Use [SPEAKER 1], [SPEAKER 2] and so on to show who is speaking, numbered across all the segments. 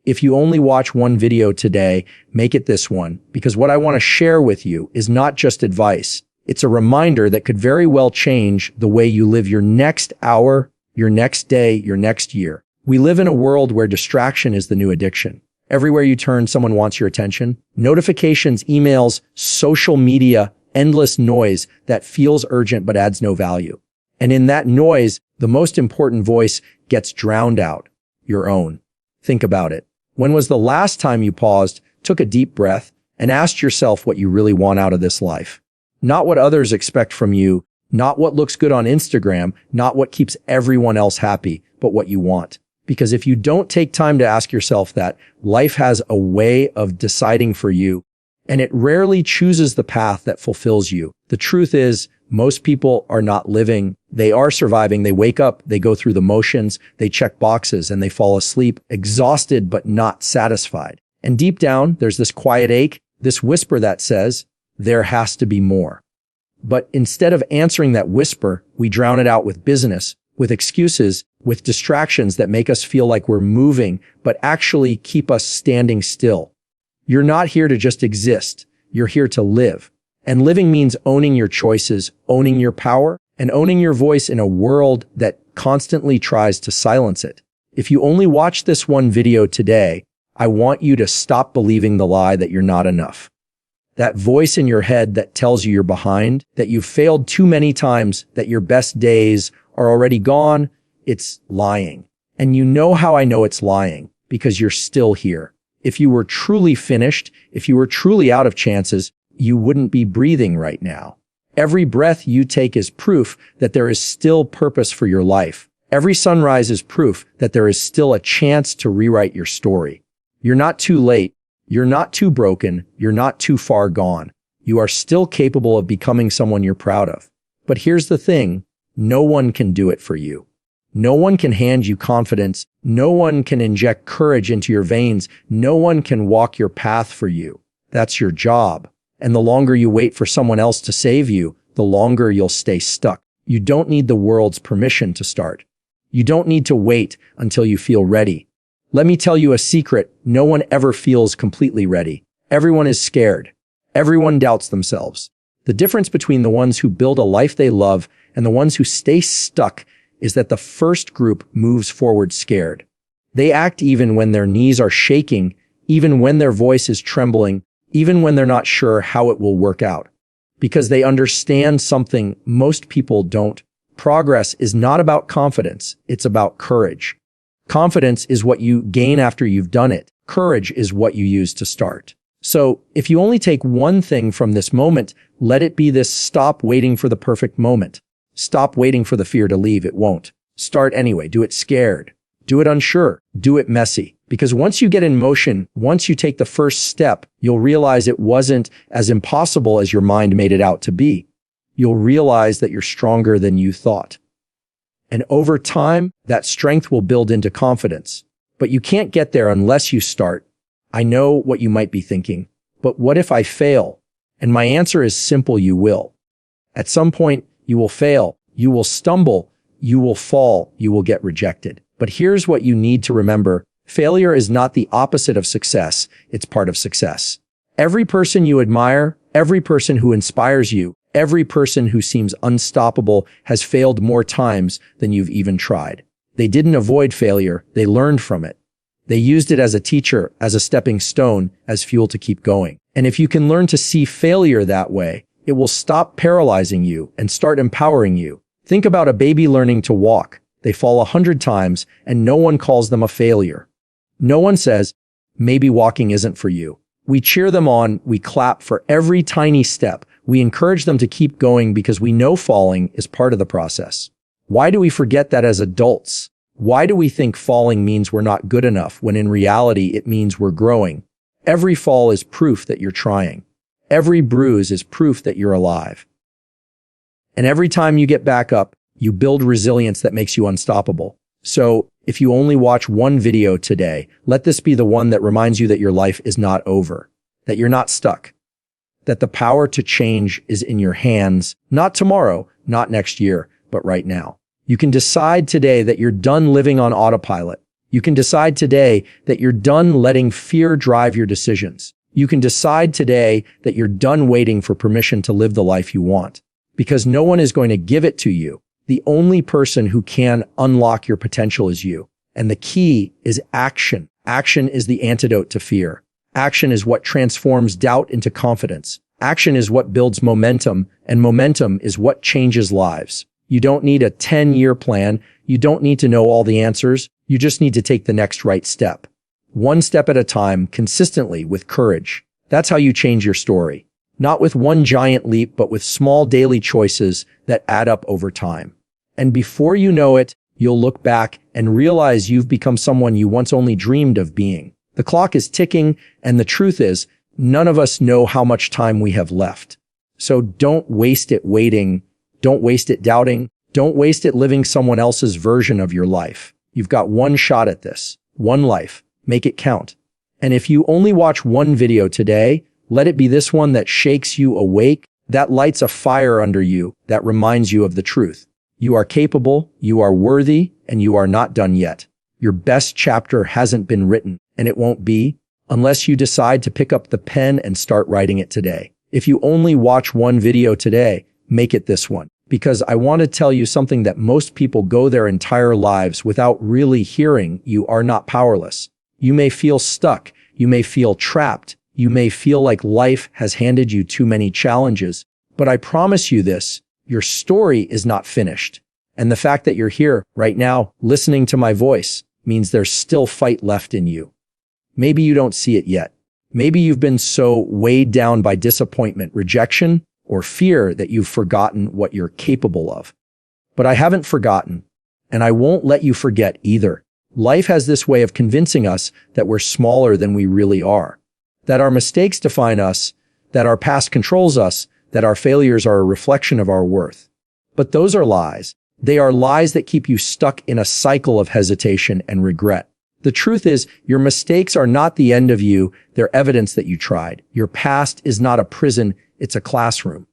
[SPEAKER 1] If you only watch one video today, make it this one, because what I want to share with you is not just advice. It's a reminder that could very well change the way you live your next hour, your next day, your next year. We live in a world where distraction is the new addiction. Everywhere you turn, someone wants your attention. Notifications, emails, social media, endless noise that feels urgent but adds no value. And in that noise, the most important voice gets drowned out, your own. Think about it. When was the last time you paused, took a deep breath, and asked yourself what you really want out of this life? Not what others expect from you, not what looks good on Instagram, not what keeps everyone else happy, but what you want. Because if you don't take time to ask yourself that, life has a way of deciding for you, and it rarely chooses the path that fulfills you. The truth is, most people are not living. They are surviving. They wake up, they go through the motions, they check boxes, and they fall asleep, exhausted but not satisfied. And deep down, there's this quiet ache, this whisper that says, there has to be more. But instead of answering that whisper, we drown it out with business, with excuses, with distractions that make us feel like we're moving, but actually keep us standing still. You're not here to just exist. You're here to live. And living means owning your choices, owning your power, and owning your voice in a world that constantly tries to silence it. If you only watch this one video today, I want you to stop believing the lie that you're not enough. That voice in your head that tells you you're behind, that you've failed too many times, that your best days are already gone, it's lying. And you know how I know it's lying, because you're still here. If you were truly finished, if you were truly out of chances, you wouldn't be breathing right now. Every breath you take is proof that there is still purpose for your life. Every sunrise is proof that there is still a chance to rewrite your story. You're not too late. You're not too broken. You're not too far gone. You are still capable of becoming someone you're proud of. But here's the thing. No one can do it for you. No one can hand you confidence. No one can inject courage into your veins. No one can walk your path for you. That's your job. And the longer you wait for someone else to save you, the longer you'll stay stuck. You don't need the world's permission to start. You don't need to wait until you feel ready. Let me tell you a secret. No one ever feels completely ready. Everyone is scared. Everyone doubts themselves. The difference between the ones who build a life they love and the ones who stay stuck is that the first group moves forward scared. They act even when their knees are shaking, even when their voice is trembling, even when they're not sure how it will work out. Because they understand something most people don't. Progress is not about confidence. It's about courage. Confidence is what you gain after you've done it. Courage is what you use to start. So if you only take one thing from this moment, let it be this: stop waiting for the perfect moment. Stop waiting for the fear to leave. It won't. Start anyway. Do it scared. Do it unsure. Do it messy. Because once you get in motion, once you take the first step, you'll realize it wasn't as impossible as your mind made it out to be. You'll realize that you're stronger than you thought. And over time, that strength will build into confidence. But you can't get there unless you start. I know what you might be thinking, but what if I fail? And my answer is simple: you will. At some point, you will fail. You will stumble. You will fall. You will get rejected. But here's what you need to remember. Failure is not the opposite of success. It's part of success. Every person you admire, every person who inspires you, every person who seems unstoppable has failed more times than you've even tried. They didn't avoid failure. They learned from it. They used it as a teacher, as a stepping stone, as fuel to keep going. And if you can learn to see failure that way, it will stop paralyzing you and start empowering you. Think about a baby learning to walk. They fall 100 times and no one calls them a failure. No one says, maybe walking isn't for you. We cheer them on. We clap for every tiny step. We encourage them to keep going because we know falling is part of the process. Why do we forget that as adults? Why do we think falling means we're not good enough when in reality it means we're growing? Every fall is proof that you're trying. Every bruise is proof that you're alive. And every time you get back up, you build resilience that makes you unstoppable. So if you only watch one video today, let this be the one that reminds you that your life is not over, that you're not stuck, that the power to change is in your hands, not tomorrow, not next year, but right now. You can decide today that you're done living on autopilot. You can decide today that you're done letting fear drive your decisions. You can decide today that you're done waiting for permission to live the life you want. Because no one is going to give it to you. The only person who can unlock your potential is you. And the key is action. Action is the antidote to fear. Action is what transforms doubt into confidence. Action is what builds momentum, and momentum is what changes lives. You don't need a 10-year plan. You don't need to know all the answers. You just need to take the next right step. One step at a time, consistently, with courage. That's how you change your story. Not with one giant leap, but with small daily choices that add up over time. And before you know it, you'll look back and realize you've become someone you once only dreamed of being. The clock is ticking, and the truth is, none of us know how much time we have left. So don't waste it waiting. Don't waste it doubting. Don't waste it living someone else's version of your life. You've got one shot at this. One life. Make it count. And if you only watch one video today, let it be this one that shakes you awake, that lights a fire under you, that reminds you of the truth. You are capable, you are worthy, and you are not done yet. Your best chapter hasn't been written, and it won't be, unless you decide to pick up the pen and start writing it today. If you only watch one video today, make it this one. Because I want to tell you something that most people go their entire lives without really hearing. You are not powerless. You may feel stuck. You may feel trapped. You may feel like life has handed you too many challenges. But I promise you this, your story is not finished. And the fact that you're here right now, listening to my voice, means there's still fight left in you. Maybe you don't see it yet. Maybe you've been so weighed down by disappointment, rejection, or fear that you've forgotten what you're capable of. But I haven't forgotten, and I won't let you forget either. Life has this way of convincing us that we're smaller than we really are, that our mistakes define us, that our past controls us, that our failures are a reflection of our worth. But those are lies. They are lies that keep you stuck in a cycle of hesitation and regret. The truth is, your mistakes are not the end of you. They're evidence that you tried. Your past is not a prison. It's a classroom.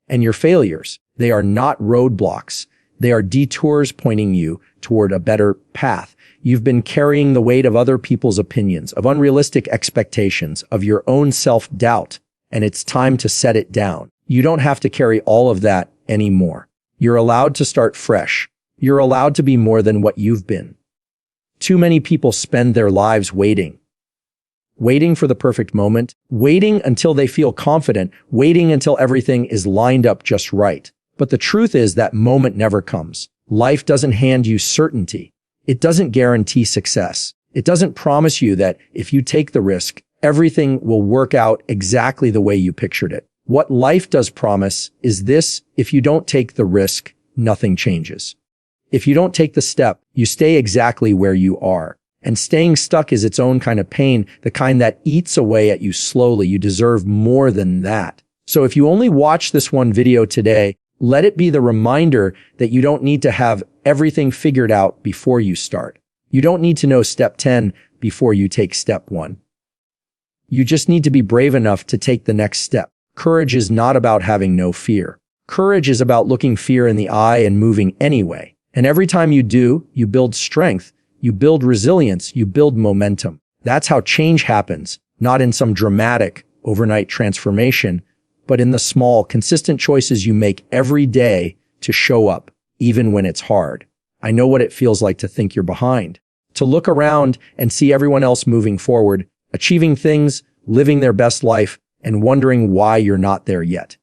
[SPEAKER 1] And your failures, they are not roadblocks. They are detours pointing you toward a better path. You've been carrying the weight of other people's opinions, of unrealistic expectations, of your own self-doubt, and it's time to set it down. You don't have to carry all of that anymore. You're allowed to start fresh. You're allowed to be more than what you've been. Too many people spend their lives waiting for the perfect moment, waiting until they feel confident, waiting until everything is lined up just right. But the truth is that moment never comes. Life doesn't hand you certainty. It doesn't guarantee success. It doesn't promise you that if you take the risk, everything will work out exactly the way you pictured it. What life does promise is this: if you don't take the risk, nothing changes. If you don't take the step, you stay exactly where you are. And staying stuck is its own kind of pain, the kind that eats away at you slowly. You deserve more than that. So if you only watch this one video today, let it be the reminder that you don't need to have everything figured out before you start. You don't need to know step 10 before you take step 1. You just need to be brave enough to take the next step. Courage is not about having no fear. Courage is about looking fear in the eye and moving anyway. And every time you do, you build strength, you build resilience, you build momentum. That's how change happens, not in some dramatic overnight transformation, but in the small, consistent choices you make every day to show up, even when it's hard. I know what it feels like to think you're behind, to look around and see everyone else moving forward, achieving things, living their best life, and wondering why you're not there yet.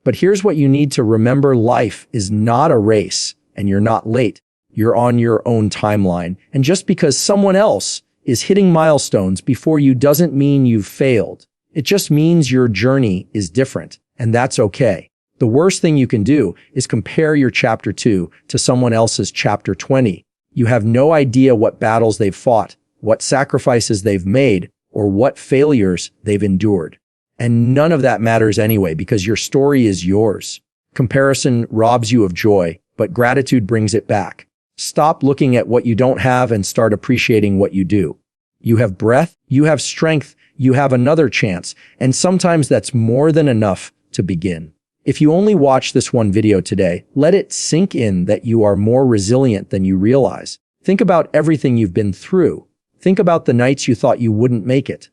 [SPEAKER 1] But here's what you need to remember: life is not a race, and you're not late. You're on your own timeline. And just because someone else is hitting milestones before you doesn't mean you've failed. It just means your journey is different, and that's okay. The worst thing you can do is compare your chapter 2 to someone else's chapter 20. You have no idea what battles they've fought, what sacrifices they've made, or what failures they've endured. And none of that matters anyway, because your story is yours. Comparison robs you of joy, but gratitude brings it back. Stop looking at what you don't have and start appreciating what you do. You have breath, you have strength, you have another chance, and sometimes that's more than enough to begin. If you only watch this one video today, let it sink in that you are more resilient than you realize. Think about everything you've been through. Think about the nights you thought you wouldn't make it,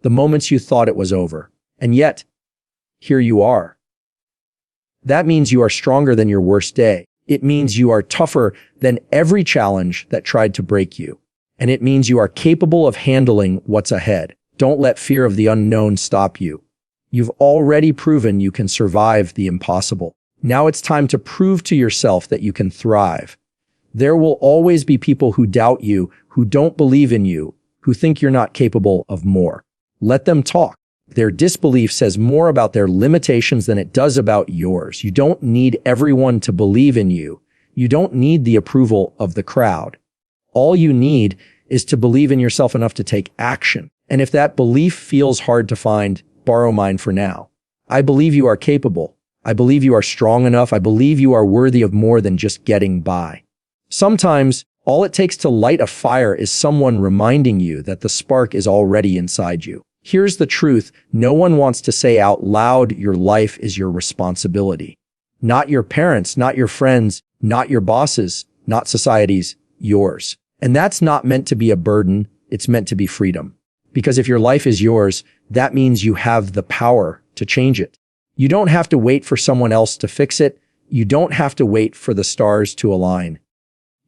[SPEAKER 1] the moments you thought it was over, and yet, here you are. That means you are stronger than your worst day. It means you are tougher than every challenge that tried to break you. And it means you are capable of handling what's ahead. Don't let fear of the unknown stop you. You've already proven you can survive the impossible. Now it's time to prove to yourself that you can thrive. There will always be people who doubt you, who don't believe in you, who think you're not capable of more. Let them talk. Their disbelief says more about their limitations than it does about yours. You don't need everyone to believe in you. You don't need the approval of the crowd. All you need is to believe in yourself enough to take action. And if that belief feels hard to find, borrow mine for now. I believe you are capable. I believe you are strong enough. I believe you are worthy of more than just getting by. Sometimes, all it takes to light a fire is someone reminding you that the spark is already inside you. Here's the truth. No one wants to say out loud your life is your responsibility. Not your parents, not your friends, not your bosses, not society's, yours. And that's not meant to be a burden. It's meant to be freedom. Because if your life is yours, that means you have the power to change it. You don't have to wait for someone else to fix it. You don't have to wait for the stars to align.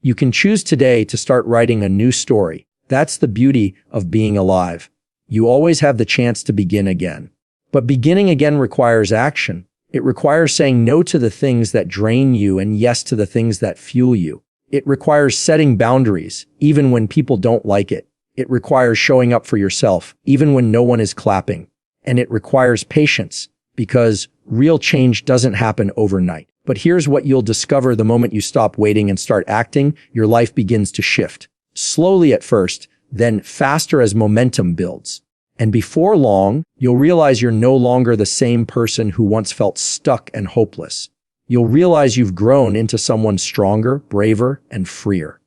[SPEAKER 1] You can choose today to start writing a new story. That's the beauty of being alive. You always have the chance to begin again. But beginning again requires action. It requires saying no to the things that drain you and yes to the things that fuel you. It requires setting boundaries, even when people don't like it. It requires showing up for yourself, even when no one is clapping. And it requires patience, because real change doesn't happen overnight. But here's what you'll discover the moment you stop waiting and start acting. Your life begins to shift. Slowly at first, then faster as momentum builds. And before long, you'll realize you're no longer the same person who once felt stuck and hopeless. You'll realize you've grown into someone stronger, braver, and freer.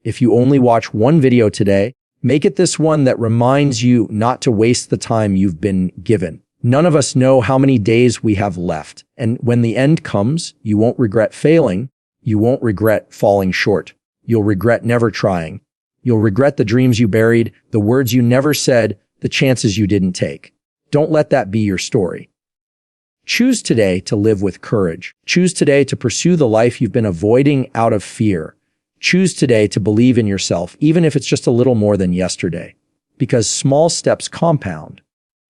[SPEAKER 1] If you only watch one video today, make it this one that reminds you not to waste the time you've been given. None of us know how many days we have left. And when the end comes, you won't regret failing. You won't regret falling short. You'll regret never trying. You'll regret the dreams you buried, the words you never said, the chances you didn't take. Don't let that be your story. Choose today to live with courage. Choose today to pursue the life you've been avoiding out of fear. Choose today to believe in yourself, even if it's just a little more than yesterday. Because small steps compound.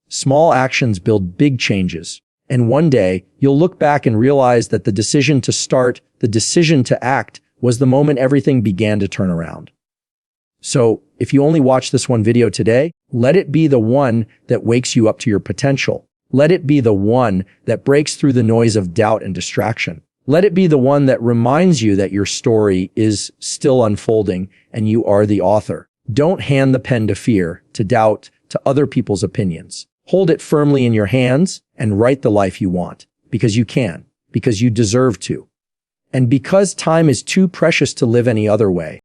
[SPEAKER 1] Small actions build big changes. And one day, you'll look back and realize that the decision to start, the decision to act, was the moment everything began to turn around. So, if you only watch this one video today, let it be the one that wakes you up to your potential. Let it be the one that breaks through the noise of doubt and distraction. Let it be the one that reminds you that your story is still unfolding and you are the author. Don't hand the pen to fear, to doubt, to other people's opinions. Hold it firmly in your hands and write the life you want. Because you can. Because you deserve to. And because time is too precious to live any other way.